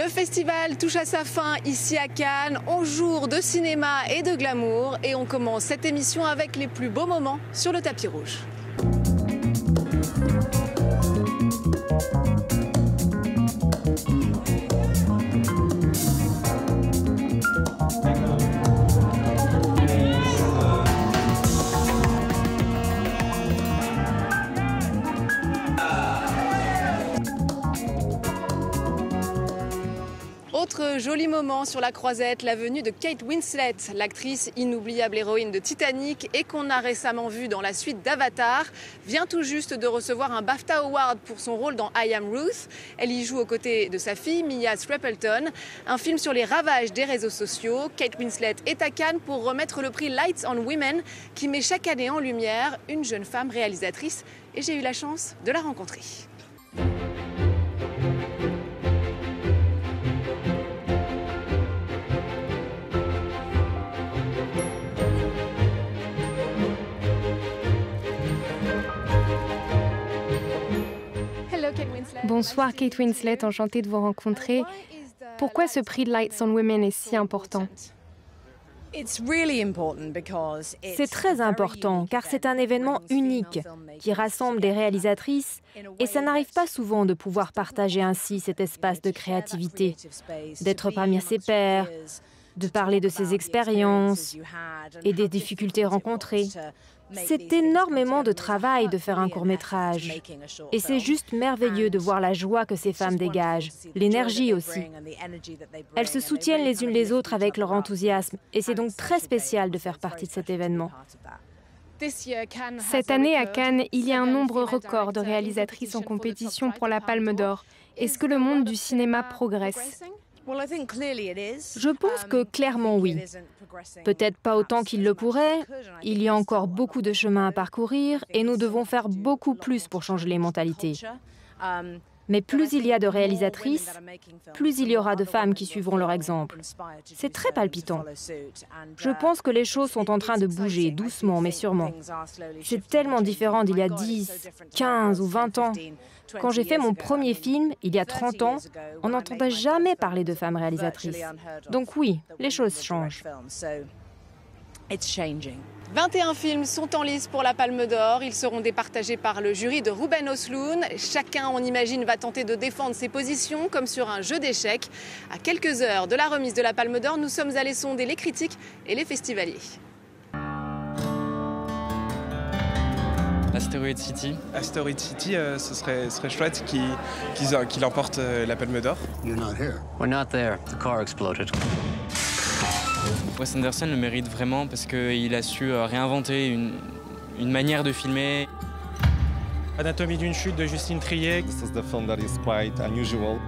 Le festival touche à sa fin ici à Cannes, 11 jours de cinéma et de glamour, et on commence cette émission avec les plus beaux moments sur le tapis rouge. Autre joli moment sur la croisette, la venue de Kate Winslet, l'actrice inoubliable héroïne de Titanic et qu'on a récemment vue dans la suite d'Avatar, vient tout juste de recevoir un BAFTA Award pour son rôle dans I Am Ruth. Elle y joue aux côtés de sa fille Mia Stapleton, un film sur les ravages des réseaux sociaux. Kate Winslet est à Cannes pour remettre le prix Lights on Women qui met chaque année en lumière une jeune femme réalisatrice et j'ai eu la chance de la rencontrer. Bonsoir Kate Winslet, enchantée de vous rencontrer. Pourquoi ce prix de Lights on Women est si important? C'est très important car c'est un événement unique qui rassemble des réalisatrices et ça n'arrive pas souvent de pouvoir partager ainsi cet espace de créativité, d'être parmi ses pairs, de parler de ses expériences et des difficultés rencontrées. C'est énormément de travail de faire un court-métrage. Et c'est juste merveilleux de voir la joie que ces femmes dégagent, l'énergie aussi. Elles se soutiennent les unes les autres avec leur enthousiasme. Et c'est donc très spécial de faire partie de cet événement. Cette année à Cannes, il y a un nombre record de réalisatrices en compétition pour la Palme d'Or. Est-ce que le monde du cinéma progresse? Je pense que clairement oui. Peut-être pas autant qu'il le pourrait. Il y a encore beaucoup de chemin à parcourir et nous devons faire beaucoup plus pour changer les mentalités. Mais plus il y a de réalisatrices, plus il y aura de femmes qui suivront leur exemple. C'est très palpitant. Je pense que les choses sont en train de bouger, doucement mais sûrement. C'est tellement différent d'il y a 10, 15 ou 20 ans. Quand j'ai fait mon premier film, il y a 30 ans, on n'entendait jamais parler de femmes réalisatrices. Donc oui, les choses changent. 21 films sont en lice pour la Palme d'Or. Ils seront départagés par le jury de Ruben Östlund. Chacun, on imagine, va tenter de défendre ses positions, comme sur un jeu d'échecs. À quelques heures de la remise de la Palme d'Or, nous sommes allés sonder les critiques et les festivaliers. Asteroid City. Asteroid City, ce serait chouette qu'il emporte la Palme d'Or. You're not here. We're not there. The car exploded. Wes Anderson le mérite vraiment parce qu'il a su réinventer une manière de filmer. Anatomie d'une chute de Justine Triet. This is the film that is quite unusual.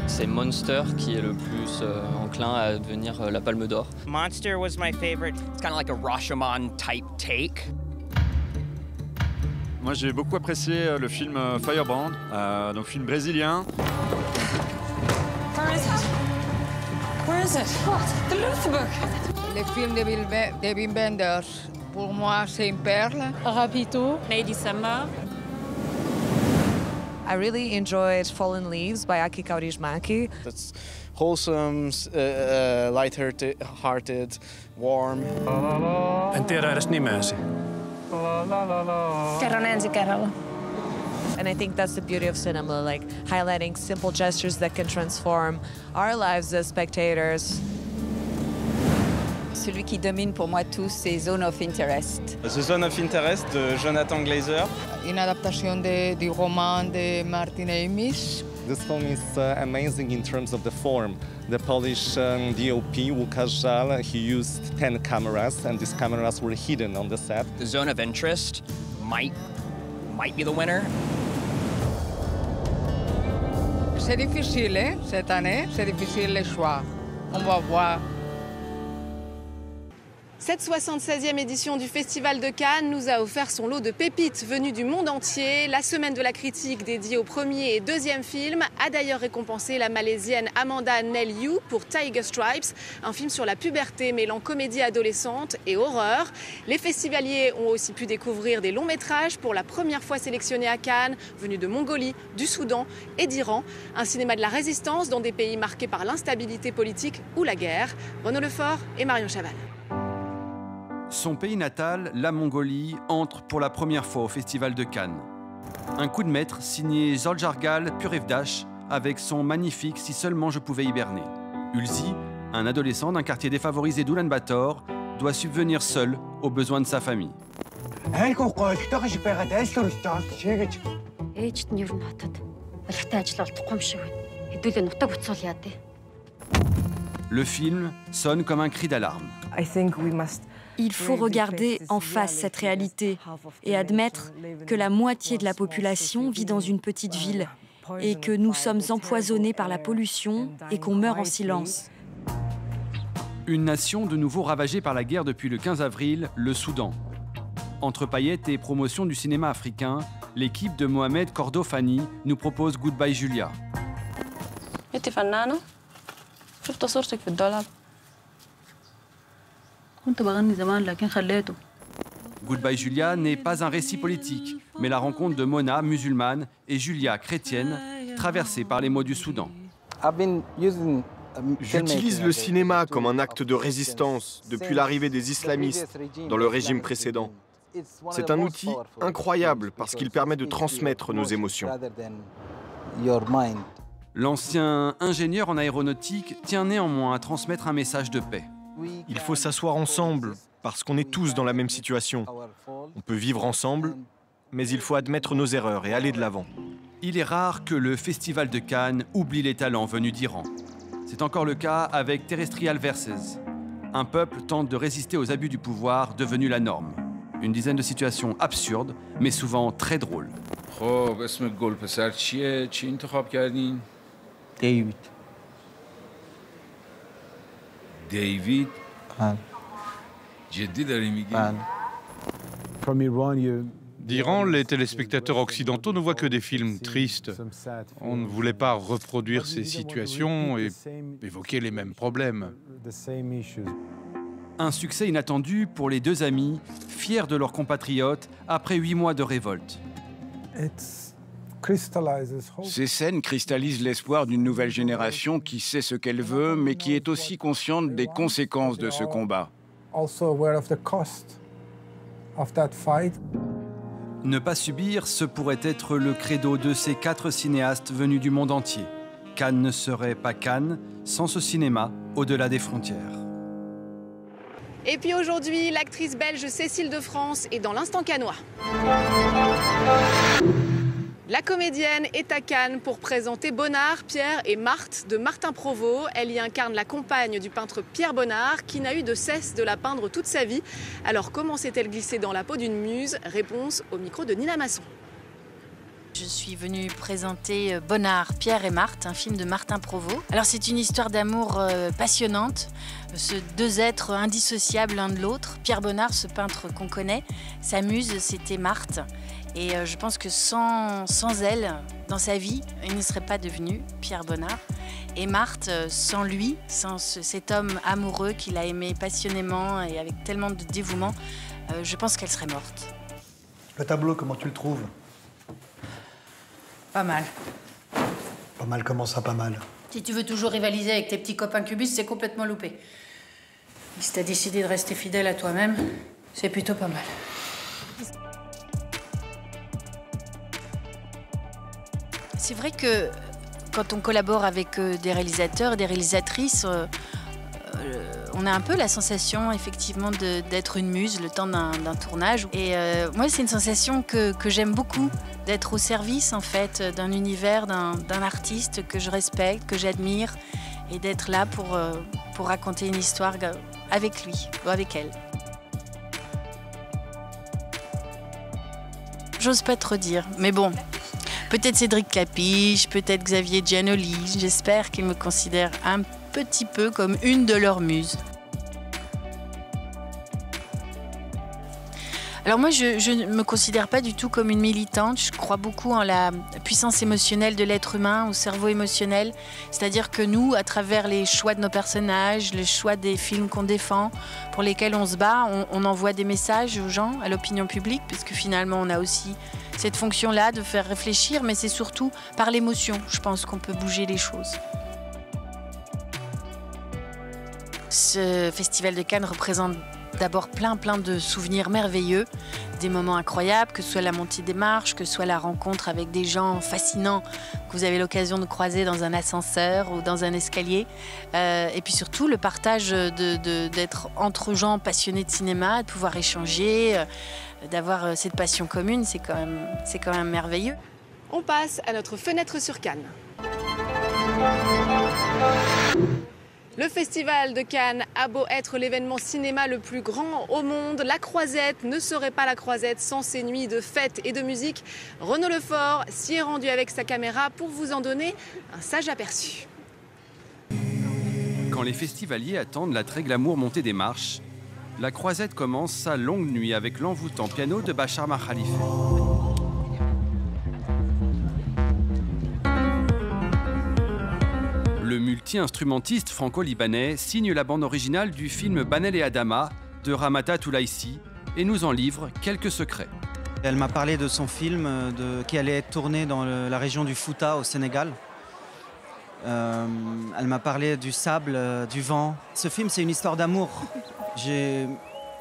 C'est Monster qui est le plus enclin à devenir la Palme d'Or. Monster was my favorite. It's kind of like a Rashomon type take. Moi, j'ai beaucoup apprécié le film Firebrand, donc film brésilien. Where is it? Where is it? What? The Luther book. Le film de Wim Wenders, pour moi, c'est une perle. Rapito. Lady Summer. I really enjoyed Fallen Leaves by Aki Kaurismäki. That's wholesome, light-hearted, warm. En tiedä edes nimeäsi. Kerron ensi kerralla. And I think that's the beauty of cinema, like highlighting simple gestures that can transform our lives as spectators. Celui qui domine pour moi tous, c'est Zone of Interest. The Zone of Interest de Jonathan Glazer. Une adaptation du roman de Martin Amis. This film is amazing in terms of the form. The Polish DOP, Łukasz Żal, he used 10 cameras, and these cameras were hidden on the set. The Zone of Interest might be the winner. C'est difficile, cette année, c'est difficile le choix. On va voir. Cette 76e édition du Festival de Cannes nous a offert son lot de pépites venues du monde entier. La semaine de la critique dédiée au premier et deuxième film a d'ailleurs récompensé la Malaisienne Amanda Nell Yu pour Tiger Stripes, un film sur la puberté mêlant comédie adolescente et horreur. Les festivaliers ont aussi pu découvrir des longs métrages pour la première fois sélectionnés à Cannes, venus de Mongolie, du Soudan et d'Iran. Un cinéma de la résistance dans des pays marqués par l'instabilité politique ou la guerre. Renaud Lefort et Marion Chaval. Son pays natal, la Mongolie, entre pour la première fois au Festival de Cannes. Un coup de maître signé Zoljargal Purevdash avec son magnifique « Si seulement je pouvais hiberner ». Ulzi, un adolescent d'un quartier défavorisé d'Oulan-Bator, doit subvenir seul aux besoins de sa famille. Le film sonne comme un cri d'alarme. Il faut regarder en face cette réalité et admettre que la moitié de la population vit dans une petite ville et que nous sommes empoisonnés par la pollution et qu'on meurt en silence. Une nation de nouveau ravagée par la guerre depuis le 15 avril, le Soudan. Entre paillettes et promotion du cinéma africain, l'équipe de Mohamed Kordofani nous propose Goodbye Julia. Goodbye Julia n'est pas un récit politique, mais la rencontre de Mona, musulmane, et Julia, chrétienne, traversée par les maux du Soudan. J'utilise le cinéma comme un acte de résistance depuis l'arrivée des islamistes dans le régime précédent. C'est un outil incroyable parce qu'il permet de transmettre nos émotions. L'ancien ingénieur en aéronautique tient néanmoins à transmettre un message de paix. Il faut s'asseoir ensemble, parce qu'on est tous dans la même situation. On peut vivre ensemble, mais il faut admettre nos erreurs et aller de l'avant. Il est rare que le Festival de Cannes oublie les talents venus d'Iran. C'est encore le cas avec Terrestrial Verses. Un peuple tente de résister aux abus du pouvoir devenus la norme. Une dizaine de situations absurdes, mais souvent très drôles. David. D'Iran, les téléspectateurs occidentaux ne voient que des films tristes. On ne voulait pas reproduire ces situations et évoquer les mêmes problèmes. Un succès inattendu pour les deux amis, fiers de leurs compatriotes après 8 mois de révolte. Ces scènes cristallisent l'espoir d'une nouvelle génération qui sait ce qu'elle veut, mais qui est aussi consciente des conséquences de ce combat. Ne pas subir, ce pourrait être le credo de ces 4 cinéastes venus du monde entier. Cannes ne serait pas Cannes sans ce cinéma au-delà des frontières. Et puis aujourd'hui, l'actrice belge Cécile de France est dans l'instant cannois. La comédienne est à Cannes pour présenter Bonnard, Pierre et Marthe de Martin Provost. Elle y incarne la compagne du peintre Pierre Bonnard qui n'a eu de cesse de la peindre toute sa vie. Alors comment s'est-elle glissée dans la peau d'une muse? Réponse au micro de Nina Masson. Je suis venue présenter Bonnard, Pierre et Marthe, un film de Martin Provost. Alors c'est une histoire d'amour passionnante, ce 2 êtres indissociables l'un de l'autre. Pierre Bonnard, ce peintre qu'on connaît, sa muse c'était Marthe. Et je pense que sans elle, dans sa vie, il ne serait pas devenu Pierre Bonnard. Et Marthe, sans lui, sans cet homme amoureux qu'il a aimé passionnément et avec tellement de dévouement, je pense qu'elle serait morte. Le tableau, comment tu le trouves? Pas mal. Pas mal, comment ça, pas mal? Si tu veux toujours rivaliser avec tes petits copains cubistes, c'est complètement loupé. Si t'as décidé de rester fidèle à toi-même, c'est plutôt pas mal. C'est vrai que quand on collabore avec des réalisateurs et des réalisatrices, on a un peu la sensation effectivement d'être une muse le temps d'un tournage. Et moi, c'est une sensation que j'aime beaucoup, d'être au service en fait d'un univers, d'un artiste que je respecte, que j'admire, et d'être là pour raconter une histoire avec lui ou avec elle. J'ose pas trop dire, mais bon. Peut-être Cédric Clapiche, peut-être Xavier Giannoli. J'espère qu'ils me considèrent un petit peu comme une de leurs muses. Alors moi, je ne me considère pas du tout comme une militante. Je crois beaucoup en la puissance émotionnelle de l'être humain, au cerveau émotionnel. C'est-à-dire que nous, à travers les choix de nos personnages, le choix des films qu'on défend, pour lesquels on se bat, on envoie des messages aux gens, à l'opinion publique, puisque finalement, on a aussi cette fonction-là de faire réfléchir, mais c'est surtout par l'émotion, je pense qu'on peut bouger les choses. Ce festival de Cannes représente d'abord plein de souvenirs merveilleux, des moments incroyables, que ce soit la montée des marches, que ce soit la rencontre avec des gens fascinants que vous avez l'occasion de croiser dans un ascenseur ou dans un escalier. Et puis surtout le partage d'être entre gens passionnés de cinéma, de pouvoir échanger, d'avoir cette passion commune, c'est quand même merveilleux. On passe à notre fenêtre sur Cannes. Le Festival de Cannes a beau être l'événement cinéma le plus grand au monde, la Croisette ne serait pas la Croisette sans ses nuits de fêtes et de musique. Renaud Lefort s'y est rendu avec sa caméra pour vous en donner un sage aperçu. Quand les festivaliers attendent la très glamour montée des marches, la Croisette commence sa longue nuit avec l'envoûtant piano de Bachar Makhalife. Le multi-instrumentiste franco-libanais signe la bande originale du film Banel et Adama de Ramata Toulaïsi et nous en livre quelques secrets. Elle m'a parlé de son film qui allait être tourné dans la région du Fouta au Sénégal. Elle m'a parlé du sable, du vent. Ce film, c'est une histoire d'amour. J'ai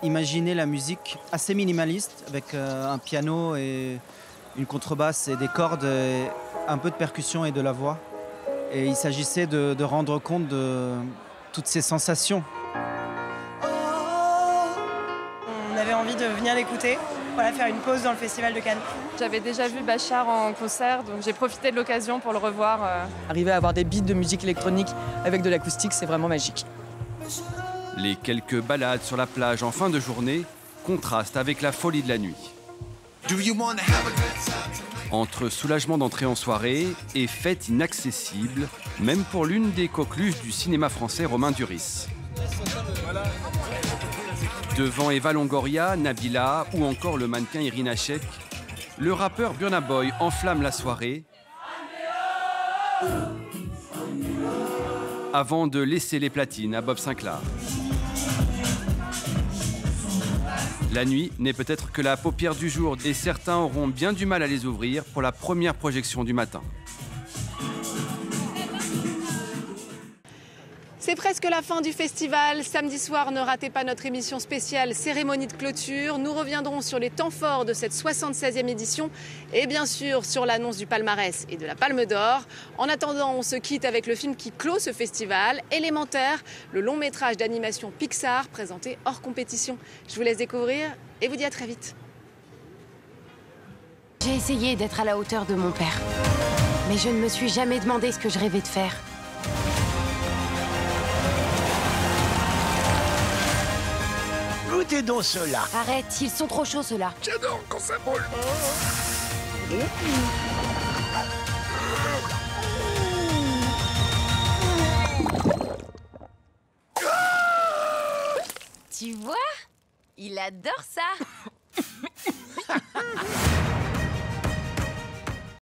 imaginé la musique assez minimaliste avec un piano et une contrebasse et des cordes, et un peu de percussion et de la voix. Et il s'agissait de rendre compte de toutes ces sensations. On avait envie de venir l'écouter, voilà, faire une pause dans le Festival de Cannes. J'avais déjà vu Bachar en concert, donc j'ai profité de l'occasion pour le revoir. Arriver à avoir des beats de musique électronique avec de l'acoustique, c'est vraiment magique. Les quelques balades sur la plage en fin de journée contrastent avec la folie de la nuit. Entre soulagement d'entrer en soirée et fête inaccessible, même pour l'une des coqueluches du cinéma français, Romain Duris. Devant Eva Longoria, Nabila ou encore le mannequin Irina Shayk, le rappeur Burna Boy enflamme la soirée avant de laisser les platines à Bob Sinclair. La nuit n'est peut-être que la paupière du jour et certains auront bien du mal à les ouvrir pour la première projection du matin. C'est presque la fin du festival. Samedi soir, ne ratez pas notre émission spéciale cérémonie de clôture. Nous reviendrons sur les temps forts de cette 76e édition et bien sûr sur l'annonce du palmarès et de la Palme d'Or. En attendant, on se quitte avec le film qui clôt ce festival, Élémentaire, le long métrage d'animation Pixar présenté hors compétition. Je vous laisse découvrir et vous dis à très vite. J'ai essayé d'être à la hauteur de mon père, mais je ne me suis jamais demandé ce que je rêvais de faire. Goûtez donc ceux-là. Arrête, ils sont trop chauds ceux-là. J'adore quand ça brûle. Tu vois? Il adore ça.